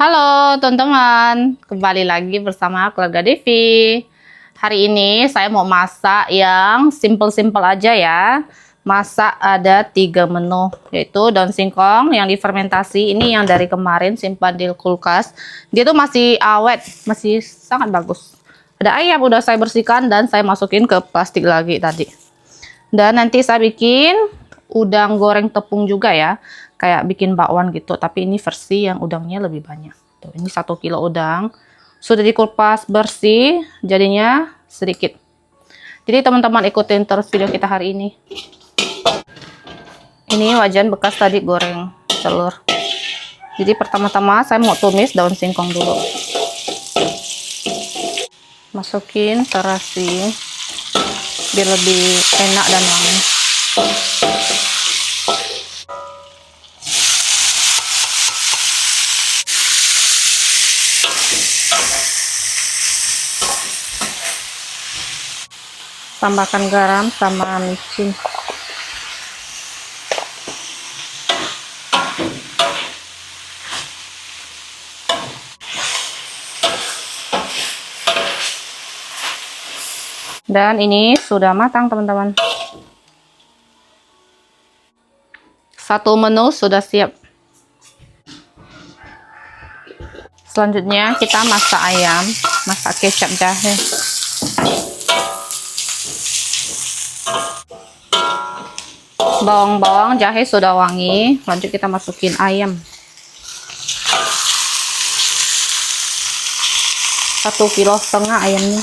Halo teman-teman, kembali lagi bersama keluarga Devi. Hari ini saya mau masak yang simple-simple aja ya. Masak ada 3 menu, yaitu daun singkong yang difermentasi. Ini yang dari kemarin simpan di kulkas. Dia tuh masih awet, masih sangat bagus. Ada ayam udah saya bersihkan dan saya masukin ke plastik lagi tadi. Dan nanti saya bikin udang goreng tepung juga ya, kayak bikin bakwan gitu, tapi ini versi yang udangnya lebih banyak. Tuh, ini 1 kilo udang sudah dikupas bersih, jadinya sedikit. Jadi teman-teman ikutin terus video kita hari ini. Ini wajan bekas tadi goreng telur. Jadi pertama-tama saya mau tumis daun singkong dulu. Masukin terasi biar lebih enak dan wangi. Tambahkan garam sama micin. Dan ini sudah matang teman-teman. Satu menu sudah siap. Selanjutnya kita masak ayam, masak kecap jahe. Bawang-bawang jahe sudah wangi, lanjut kita masukin ayam. 1,5 kilo ayamnya.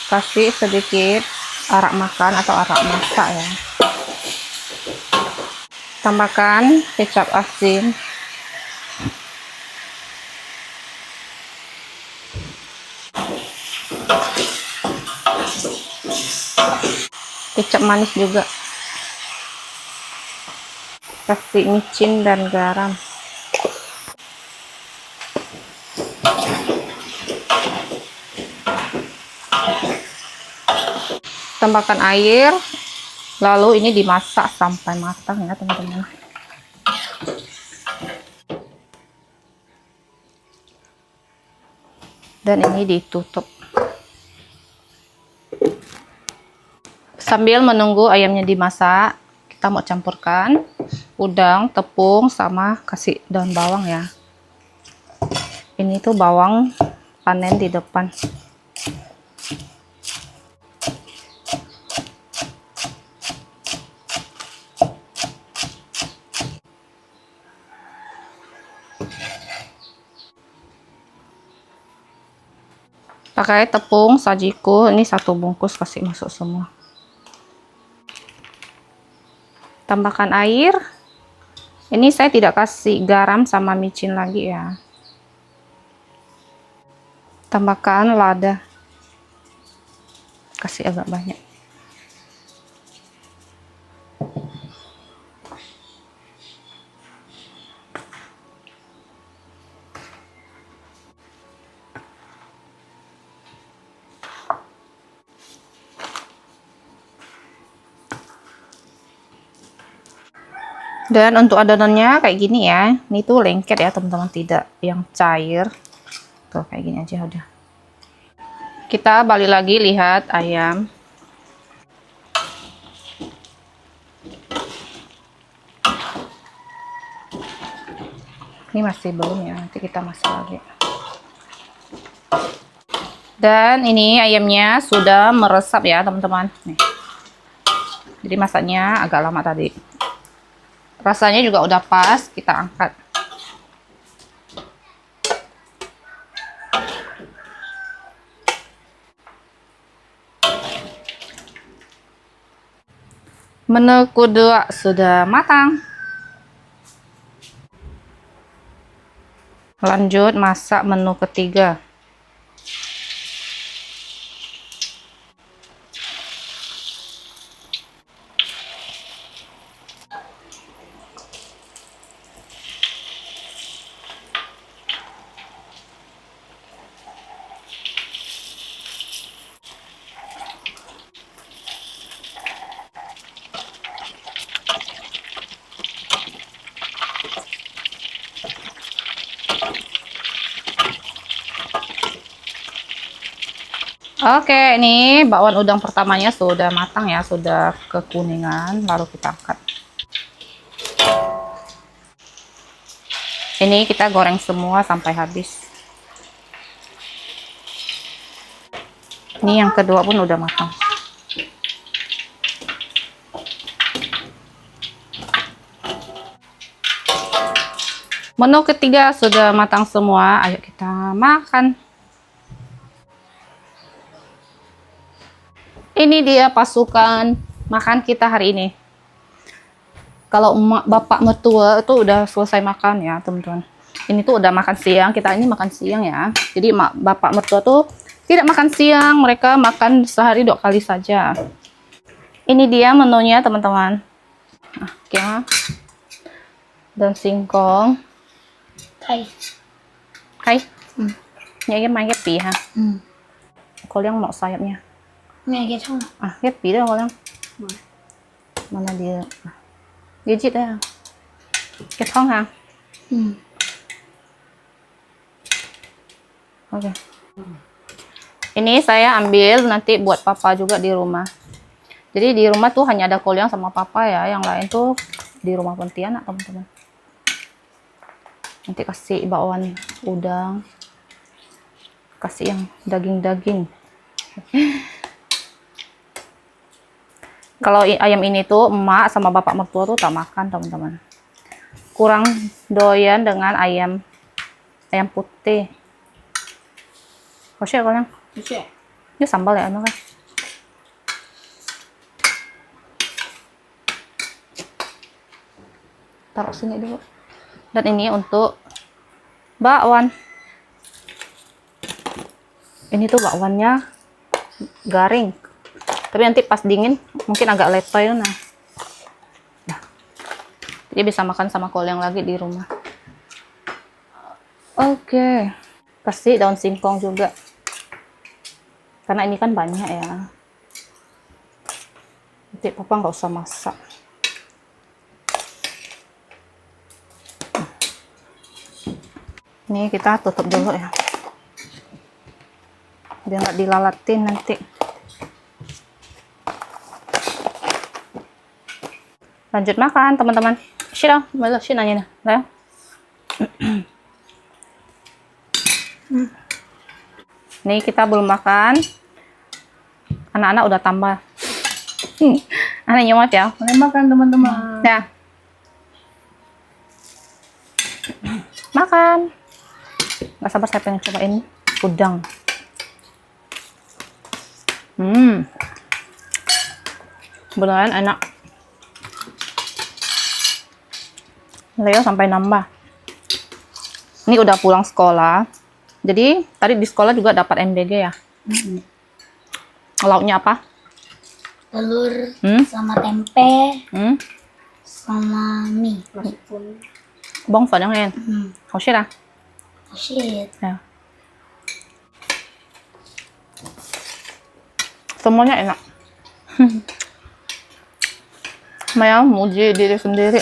Kasih sedikit arak makan atau arak masak ya. Tambahkan kecap asin. Kecap manis juga. Kasih micin dan garam. Tambahkan air, lalu ini dimasak sampai matang ya teman-teman. Dan ini ditutup. Sambil menunggu ayamnya dimasak, kita mau campurkan udang, tepung, sama kasih daun bawang ya. Ini tuh bawang panen di depan. Pakai tepung sajiku, ini 1 bungkus, kasih masuk semua. Tambahkan air. Ini saya tidak kasih garam sama micin lagi ya. Tambahkan lada. Kasih agak banyak. Dan untuk adonannya kayak gini ya. Ini tuh lengket ya teman-teman, tidak yang cair. Tuh kayak gini aja udah. Kita balik lagi lihat ayam. Ini masih belum ya, nanti kita masak lagi. Dan ini ayamnya sudah meresap ya teman-teman. Jadi masaknya agak lama tadi. Rasanya juga udah pas, kita angkat. Menu kedua sudah matang. Lanjut masak menu ketiga. Oke, ini bakwan udang pertamanya sudah matang ya, sudah kekuningan, lalu kita angkat. Ini kita goreng semua sampai habis. Ini yang kedua pun udah matang. Menu ketiga sudah matang semua, ayo kita makan. Ini dia pasukan makan kita hari ini. Kalau emak bapak mertua itu udah selesai makan ya teman-teman. Ini tuh udah makan siang, kita ini makan siang ya. Jadi emak bapak mertua tuh tidak makan siang, mereka makan sehari 2 kali saja. Ini dia menunya teman-teman. Nah, ya. Dan singkong. Kai. Kai. Nhảy cái mai ghép bì ha. Ừ. Cô Liang mọ sayapnya. Nghe cái không? À, ghép bì đó cô Liang. Ừ. Mana dia? Digit dah. Cái thong ha. Ừ. Oke. Ini saya ambil nanti buat papa juga di rumah. Jadi di rumah tuh hanya ada Koliang sama papa ya, yang lain tuh di rumah Pontianak teman-teman. Nanti kasih bakwan udang, kasih yang daging-daging. Kalau ayam ini tuh emak sama bapak mertua tuh tak makan teman-teman. Kurang doyan dengan ayam putih. Kosnya kalau ini sambal ya kan? Taruh sini dulu. Dan ini untuk bakwan. Ini tuh bakwannya garing. Tapi nanti pas dingin mungkin agak letoy nah. Jadi bisa makan sama Koliang lagi di rumah. Oke. Kasih daun singkong juga. Karena ini kan banyak ya. Nanti papa nggak usah masak. Ini kita tutup dulu ya. Biar nggak dilalatin nanti. Lanjut makan teman-teman. Sini dong, sini nanya nih. Nih kita belum makan. Anak-anak udah tambah. Anak nyumat ya. Boleh makan teman-teman. Ya. Makan. Gak sabar saya pengen cobain udang. Beneran enak. Leo sampai nambah. Ini udah pulang sekolah. Jadi tadi di sekolah juga dapat MBG ya. Lauknya apa? Telur sama tempe sama mie. Bông phở chẳng hèn. Hảo shit à? Oh shit. Ya. Semuanya enak. Maya muji diri sendiri.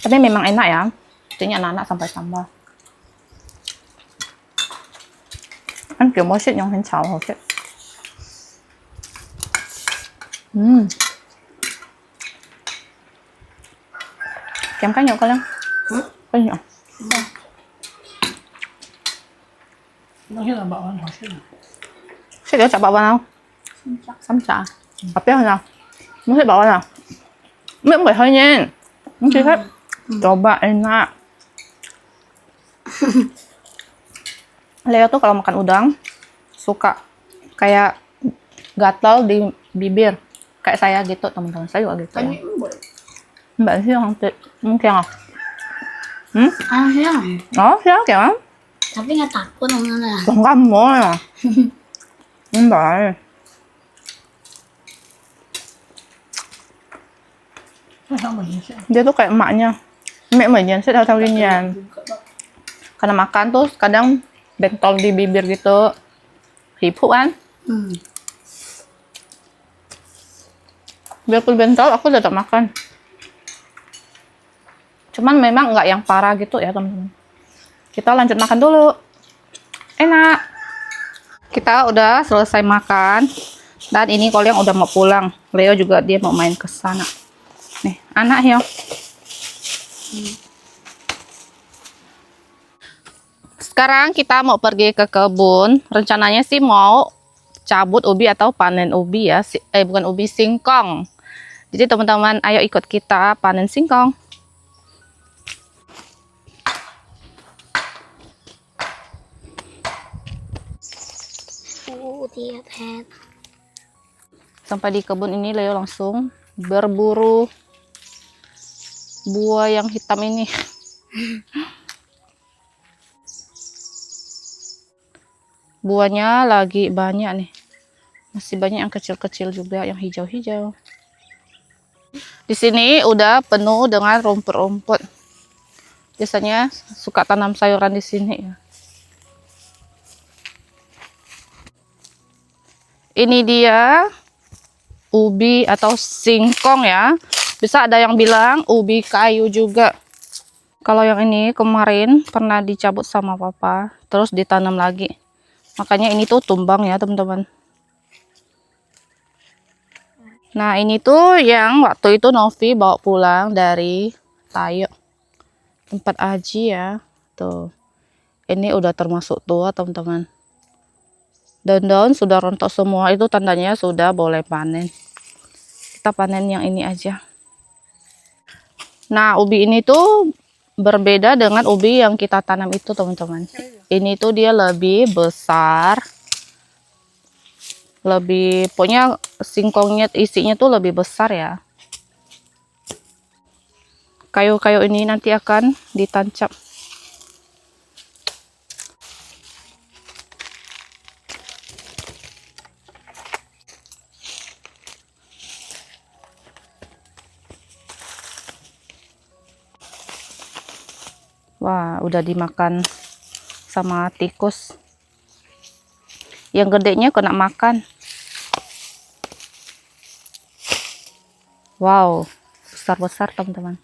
Tapi memang enak ya. Artinya anak-anak sampai tambah. Ăn kiểu mới xịn nhưng hình chảo hổ xịn. Kém cách nhỏ con lắm. Cách nhỏ. Nó là bảo ăn hot shit. Sẽ có chả bảo vào không? Sắm chả. Bà biết nào? Muốn thích bảo vào nào? Miệng phải hơi nhìn. Muốn chơi hết. Coba enak. Leo tuh kalau makan udang suka kayak gatal di bibir kayak saya gitu teman-teman, saya juga gitu ya. Mbak sih yang mungkin ah. Ah ya. Oh siapa kìa? Tapi nggak takut nggak lah. Không có mua à. Mbak. Dia tuh kayak emaknya. Mẹ mình sẽ theo đi nhà. Karena makan tuh kadang bentol di bibir gitu. Hipu kan? Biarpun bentol aku tetap makan. Cuman memang nggak yang parah gitu ya teman-teman. Kita lanjut makan dulu. Enak. Kita udah selesai makan. Dan ini Koliang udah mau pulang. Leo juga dia mau main ke sana. Nih, anak Hyo. Sekarang kita mau pergi ke kebun. Rencananya sih mau cabut ubi atau panen ubi ya. Bukan ubi, singkong. Jadi teman-teman ayo ikut kita panen singkong. Tiap head. Sampai di kebun ini Leo langsung berburu buah yang hitam ini. Buahnya lagi banyak nih. Masih banyak yang kecil-kecil juga, yang hijau-hijau. Di sini udah penuh dengan rumput-rumput. Biasanya suka tanam sayuran di sini ya. Ini dia ubi atau singkong ya. Bisa ada yang bilang ubi kayu juga. Kalau yang ini kemarin pernah dicabut sama papa, terus ditanam lagi. Makanya ini tuh tumbang ya teman-teman. Nah ini tuh yang waktu itu Novi bawa pulang dari Tayo, tempat Aji ya. Tuh, ini udah termasuk tua teman-teman. Daun-daun sudah rontok semua, itu tandanya sudah boleh panen. Kita panen yang ini aja. Nah ubi ini tuh berbeda dengan ubi yang kita tanam itu teman-teman. Ini tuh dia lebih besar, lebih pokoknya singkongnya isinya tuh lebih besar ya. Kayu-kayu ini nanti akan ditancap. Wah, udah dimakan sama tikus. Yang gedenya kena makan. Wow, besar-besar teman-teman.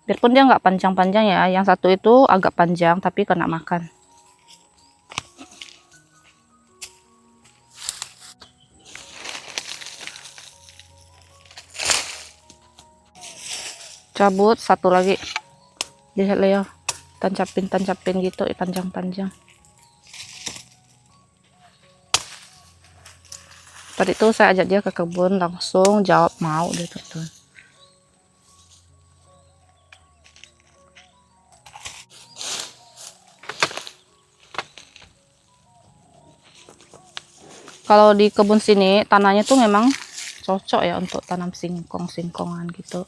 Biarpun dia nggak panjang-panjang ya, yang satu itu agak panjang tapi kena makan. Cabut satu lagi. Lihat Leo, tancapin gitu, panjang-panjang. Tadi itu saya ajak dia ke kebun, langsung jawab mau deh teman-teman. Kalau di kebun sini tanahnya tuh memang cocok ya untuk tanam singkongan gitu.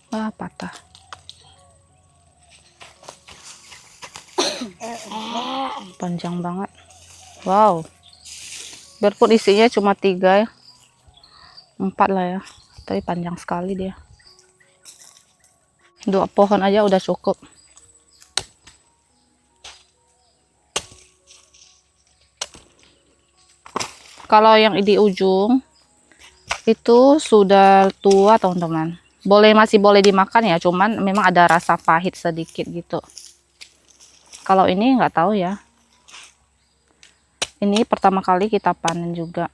Wah, patah. Panjang banget. Wow. Biarpun isinya cuma 3 ya. 4 lah ya. Tapi panjang sekali dia. 2 pohon aja udah cukup. Kalau yang di ujung itu sudah tua teman-teman. Masih boleh dimakan ya, cuman memang ada rasa pahit sedikit gitu. Kalau ini nggak tahu ya. Ini pertama kali kita panen juga.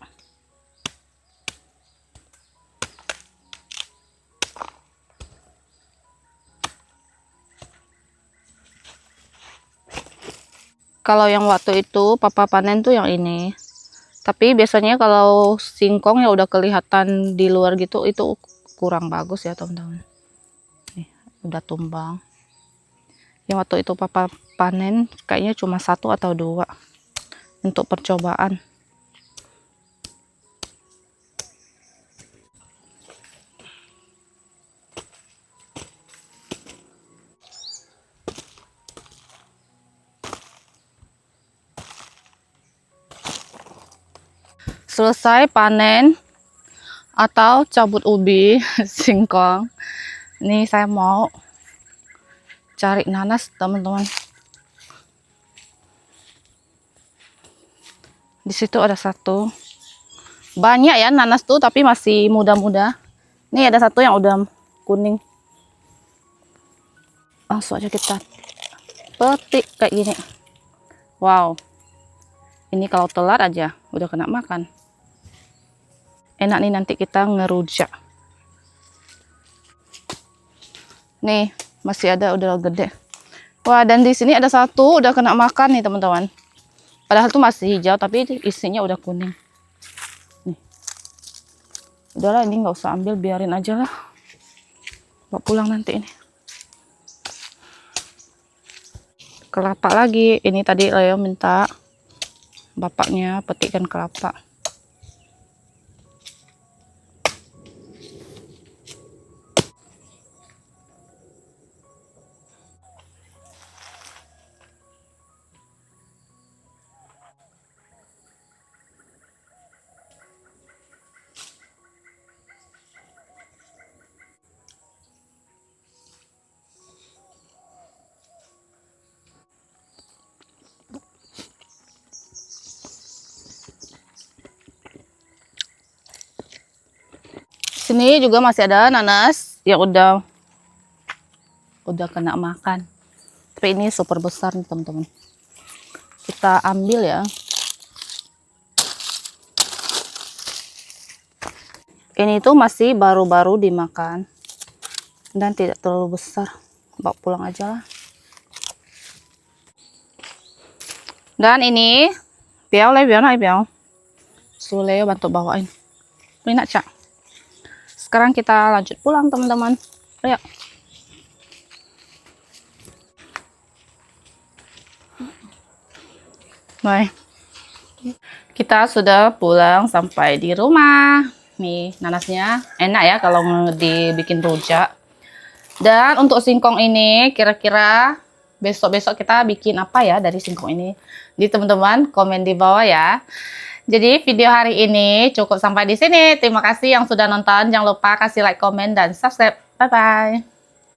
Kalau yang waktu itu papa panen tuh yang ini. Tapi biasanya kalau singkong ya udah kelihatan di luar gitu, itu kurang bagus ya teman-teman. Nih, udah tumbang. Yang waktu itu papa panen kayaknya cuma 1 atau 2 untuk percobaan. Selesai panen atau cabut ubi singkong. Ini saya mau cari nanas teman-teman. Di situ ada 1. Banyak ya nanas tuh, tapi masih muda-muda. Nih ada 1 yang udah kuning. Langsung aja kita petik kayak gini. Wow. Ini kalau telat aja udah kena makan. Enak nih nanti kita ngerujak. Nih, masih ada udah gede. Wah, dan di sini ada satu udah kena makan nih, teman-teman. Padahal tuh masih hijau tapi isinya udah kuning. Nih. Udahlah, ini nggak usah ambil, biarin aja lah. Bawa pulang nanti ini. Kelapa lagi. Ini tadi Leo minta bapaknya petikkan kelapa. Sini juga masih ada nanas yang udah kena makan. Tapi ini super besar nih, teman-teman. Kita ambil ya. Ini tuh masih baru-baru dimakan dan tidak terlalu besar. Bawa pulang aja lah. Dan ini biao le biao nai biao. Suleo bantu bawain. Ini nak cak. Sekarang kita lanjut pulang, teman-teman. Ayo. Baik. Kita sudah pulang sampai di rumah. Nih, nanasnya enak ya kalau dibikin rujak. Dan untuk singkong ini kira-kira besok-besok kita bikin apa ya dari singkong ini? Jadi teman-teman komen di bawah ya. Jadi video hari ini cukup sampai di sini. Terima kasih yang sudah nonton. Jangan lupa kasih like, komen, dan subscribe. Bye-bye.